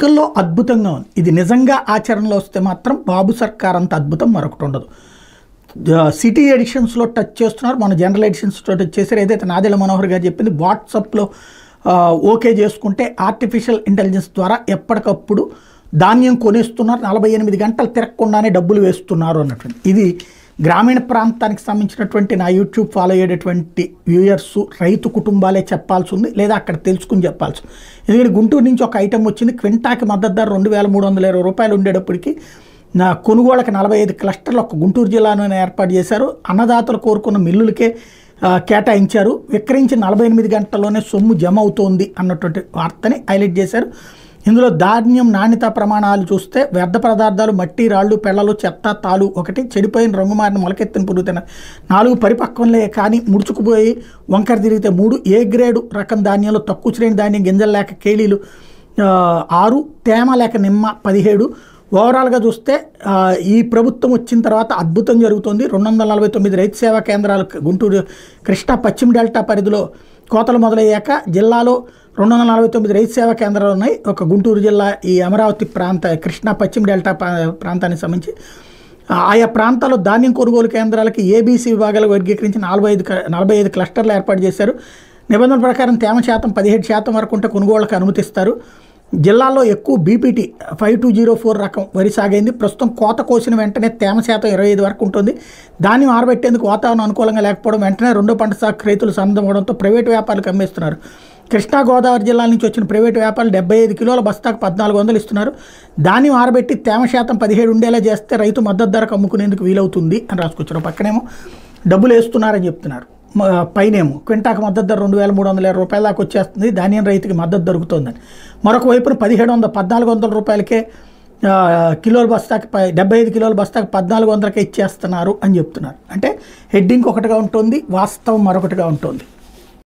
పట్టికల్లో అద్భుతంగా ఉంది. ఇది నిజంగా ఆచరణలో వస్తే మాత్రం బాబు సర్కార్ అంత అద్భుతం మరొకటి ఉండదు. సిటీ ఎడిషన్స్లో టచ్ చేస్తున్నారు, మన జనరల్ ఎడిషన్స్లో టచ్ చేశారు. ఏదైతే నాదెళ్ల మనోహర్ గారు చెప్పింది, వాట్సాప్లో ఓకే చేసుకుంటే ఆర్టిఫిషియల్ ఇంటెలిజెన్స్ ద్వారా ఎప్పటికప్పుడు ధాన్యం కొనేస్తున్నారు, 48 గంటలు తిరగకుండానే డబ్బులు వేస్తున్నారు అన్నటువంటి. ఇది గ్రామీణ ప్రాంతానికి సంబంధించినటువంటి నా యూట్యూబ్ ఫాలో అయ్యేటటువంటి వ్యూయర్స్ రైతు కుటుంబాలే చెప్పాల్సి ఉంది, లేదా అక్కడ తెలుసుకుని చెప్పాల్సి. ఎందుకంటే గుంటూరు నుంచి ఒక ఐటెం వచ్చింది, క్వింటాకి మద్దతు ధర 2320 రూపాయలు ఉండేటప్పటికి నా కొనుగోళ్ళకి 45 క్లస్టర్లు ఒక గుంటూరు జిల్లాలోనే ఏర్పాటు చేశారు. అన్నదాతలు కోరుకున్న మిల్లులకే కేటాయించారు. విక్రయించిన 48 గంటల్లోనే సొమ్ము జమ అవుతోంది అన్నటువంటి వార్తని హైలైట్ చేశారు. ఇందులో ధాన్యం నాణ్యత ప్రమాణాలు చూస్తే వ్యర్థ పదార్థాలు, మట్టి, రాళ్ళు, పెళ్ళలు, చెత్త, తాలు 1, చెడిపోయిన రంగుమారిన మొలకెత్తిన పురుగుతున్న 4, పరిపక్వంలే కానీ ముడుచుకుపోయి వంకర తిరిగితే 3, ఏ గ్రేడు రకం ధాన్యంలో తక్కువ శ్రేణి ధాన్యం గింజలు లేక కేళీలు 6, తేమ లేక నిమ్మ 17. ఓవరాల్గా చూస్తే ఈ ప్రభుత్వం వచ్చిన తర్వాత అద్భుతం జరుగుతుంది. 249 రైతు సేవా కేంద్రాలు గుంటూరు కృష్ణా పశ్చిమ డెల్టా పరిధిలో కోతలు మొదలయ్యాక జిల్లాలో 249 రైతు సేవా కేంద్రాలు ఉన్నాయి. ఒక గుంటూరు జిల్లా ఈ అమరావతి ప్రాంత కృష్ణా పశ్చిమ డెల్టా ప్రాంతానికి సంబంధించి ఆయా ప్రాంతాల్లో ధాన్యం కొనుగోలు కేంద్రాలకి ఏబీసీ విభాగాలకు వర్గీకరించి 45 క్లస్టర్లు ఏర్పాటు చేశారు. నిబంధనల ప్రకారం తేమ శాతం 17% వరకు ఉంటే కొనుగోళ్లకు అనుమతిస్తారు. జిల్లాలో ఎక్కువ బీపీటీ 5204 రకం వరి సాగైంది. ప్రస్తుతం కోత కోసిన వెంటనే తేమ శాతం 25 వరకు ఉంటుంది. ధాన్యం ఆరబెట్టేందుకు వాతావరణం అనుకూలంగా లేకపోవడం, వెంటనే రెండో పంట సాగు రైతులు సన్నద్ధమవడంతో ప్రైవేటు వ్యాపారులకు అమ్మేస్తున్నారు. కృష్ణా గోదావరి జిల్లాల నుంచి వచ్చిన ప్రైవేటు వ్యాపారులు 75 కిలోల బస్తాకు 1400 ఇస్తున్నారు. ధాన్యం ఆరబెట్టి తేమ శాతం 17 ఉండేలా చేస్తే రైతు మద్దతు ధరకు అమ్ముకునేందుకు వీలవుతుంది అని రాసుకొచ్చారు. పక్కనేమో డబ్బులు వేస్తున్నారని చెప్తున్నారు, పైనేమో క్వింటాకు మద్దతు ధర 2320 రూపాయల దాకా వచ్చేస్తుంది, ధాన్యం రైతుకి మద్దతు దొరుకుతుందని. మరొక వైపున 1400 రూపాయలకే కిలోల బస్తాకి 75 కిలోల బస్తాకి 1400కే ఇచ్చేస్తున్నారు అని చెప్తున్నారు. అంటే హెడ్డింగ్ ఒకటిగా ఉంటుంది, వాస్తవం మరొకటిగా ఉంటుంది.